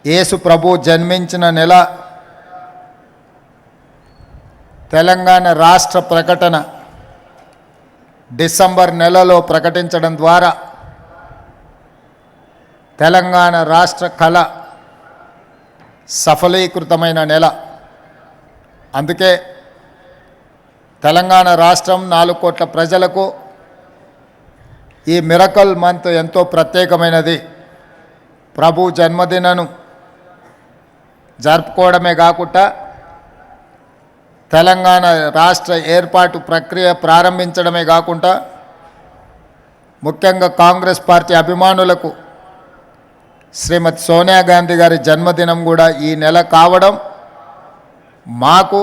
యేసు ప్రభు జన్మించిన నెల తెలంగాణ రాష్ట్ర ప్రకటన డిసెంబర్ నెలలో ప్రకటించడం ద్వారా తెలంగాణ రాష్ట్ర కళ సఫలీకృతమైన నెల. అందుకే తెలంగాణ రాష్ట్రం 4 కోట్ల ప్రజలకు ఈ మిరకల్ మంత్ ఎంతో ప్రత్యేకమైనది. ప్రభు జన్మదినను జరుపుకోవడమే కాకుండా తెలంగాణ రాష్ట్ర ఏర్పాటు ప్రక్రియ ప్రారంభించడమే కాకుండా ముఖ్యంగా కాంగ్రెస్ పార్టీ అభిమానులకు శ్రీమతి సోనియా గాంధీ గారి జన్మదినం కూడా ఈ నెల కావడం మాకు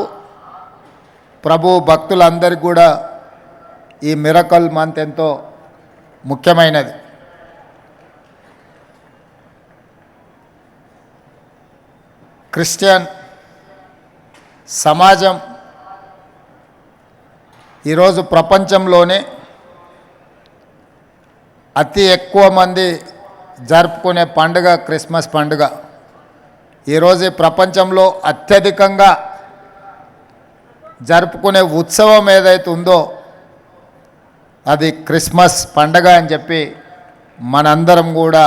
ప్రభు భక్తులందరికీ కూడా ఈ మిరకల్ మంత్ ఎంతో ముఖ్యమైనది. క్రిస్టియన్ సమాజం ఈరోజు ప్రపంచంలోనే అతి ఎక్కువ మంది జరుపుకునే పండుగ క్రిస్మస్ పండుగ. ఈరోజు ప్రపంచంలో అత్యధికంగా జరుపుకునే ఉత్సవం ఏదైతే ఉందో అది క్రిస్మస్ పండుగ అని చెప్పి మనందరం కూడా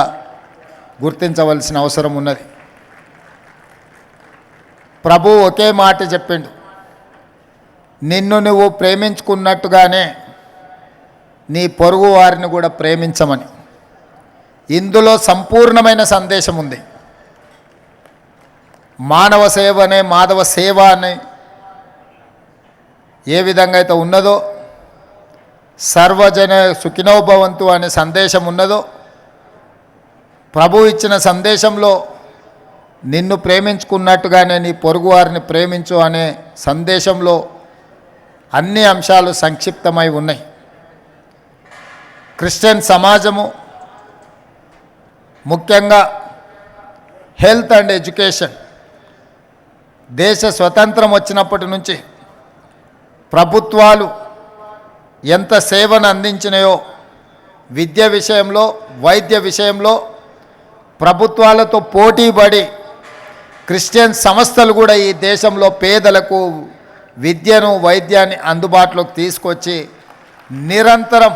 గుర్తించవలసిన అవసరం ఉన్నది. ప్రభు ఒకే మాట చెప్పిండు, నిన్ను నువ్వు ప్రేమించుకున్నట్టుగానే నీ పొరుగు వారిని కూడా ప్రేమించమని. ఇందులో సంపూర్ణమైన సందేశం ఉంది. మానవ సేవనే మాధవ సేవ అని ఏ విధంగా అయితే ఉన్నదో, సర్వజన సుఖినోభవంతు అనే సందేశం ఉన్నదో, ప్రభు ఇచ్చిన సందేశంలో నిన్ను ప్రేమించుకున్నట్టుగానే నీ పొరుగువారిని ప్రేమించు అనే సందేశంలో అన్ని అంశాలు సంక్షిప్తమై ఉన్నాయి. క్రిస్టియన్ సమాజము ముఖ్యంగా హెల్త్ అండ్ ఎడ్యుకేషన్, దేశ స్వతంత్రం వచ్చినప్పటి నుంచి ప్రభుత్వాలు ఎంత సేవను అందించినాయో విద్య విషయంలో, వైద్య విషయంలో ప్రభుత్వాలతో పోటీపడి క్రిస్టియన్ సంస్థలు కూడా ఈ దేశంలో పేదలకు విద్యను, వైద్యాన్ని అందుబాటులోకి తీసుకొచ్చి నిరంతరం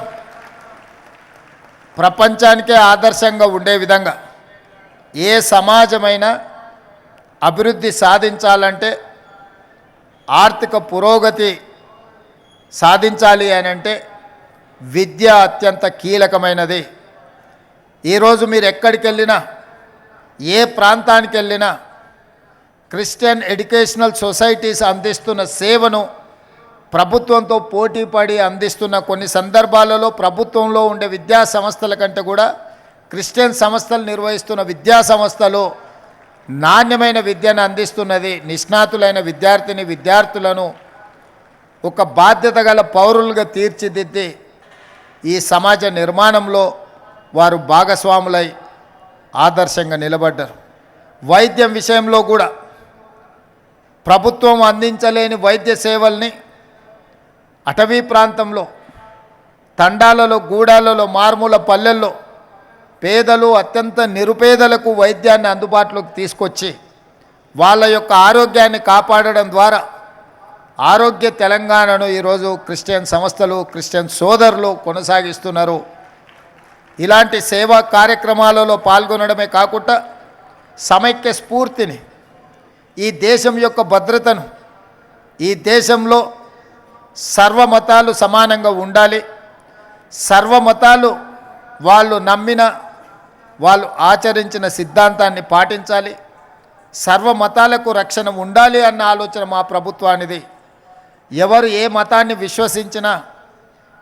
ప్రపంచానికే ఆదర్శంగా ఉండే విధంగా ఏ సమాజమైనా అభివృద్ధి సాధించాలంటే, ఆర్థిక పురోగతి సాధించాలి అని అంటే విద్య అత్యంత కీలకమైనది. ఈరోజు మీరు ఎక్కడికి వెళ్ళినా, ఏ ప్రాంతానికి వెళ్ళినా క్రిస్టియన్ ఎడ్యుకేషనల్ సొసైటీస్ అందిస్తున్న సేవను ప్రభుత్వంతో పోటీపడి అందిస్తున్న కొన్ని సందర్భాలలో ప్రభుత్వంలో ఉండే విద్యా సంస్థల కంటే కూడా క్రిస్టియన్ సంస్థలు నిర్వహిస్తున్న విద్యా సంస్థలు నాణ్యమైన విద్యను అందిస్తున్నది. నిష్ణాతులైన విద్యార్థులను ఒక బాధ్యత గల పౌరులుగా తీర్చిదిద్ది ఈ సమాజ నిర్మాణంలో వారు భాగస్వాములై ఆదర్శంగా నిలబడ్డారు. వైద్యం విషయంలో కూడా ప్రభుత్వం అందించలేని వైద్య సేవల్ని అటవీ ప్రాంతంలో, తండాలలో, గూడాలలో, మారుమూల పల్లెల్లో పేదలు, అత్యంత నిరుపేదలకు వైద్యాన్ని అందుబాటులోకి తీసుకొచ్చి వాళ్ళ యొక్క ఆరోగ్యాన్ని కాపాడడం ద్వారా ఆరోగ్య తెలంగాణను ఈరోజు క్రిస్టియన్ సంస్థలు, క్రిస్టియన్ సోదరులు కొనసాగిస్తున్నారు. ఇలాంటి సేవా కార్యక్రమాలలో పాల్గొనడమే కాకుండా సమైక్య స్ఫూర్తిని, ఈ దేశం యొక్క భద్రతను, ఈ దేశంలో సర్వమతాలు సమానంగా ఉండాలి, సర్వమతాలు వాళ్ళు నమ్మిన, వాళ్ళు ఆచరించిన సిద్ధాంతాన్ని పాటించాలి, సర్వమతాలకు రక్షణ ఉండాలి అన్న ఆలోచన మా ప్రభుత్వానిది. ఎవరు ఏ మతాన్ని విశ్వసించినా,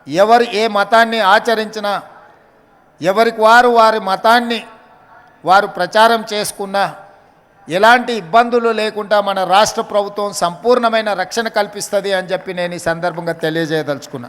ఎవరు ఏ మతాన్ని ఆచరించినా, ఎవరికి వారి మతాన్ని వారు ప్రచారం చేసుకున్నా ఎలాంటి ఇబ్బందులు లేకుండా మన రాష్ట్ర ప్రభుత్వం సంపూర్ణమైన రక్షణ కల్పిస్తుంది అని చెప్పి నేను ఈ సందర్భంగా తెలియజేయదలుచుకున్నా.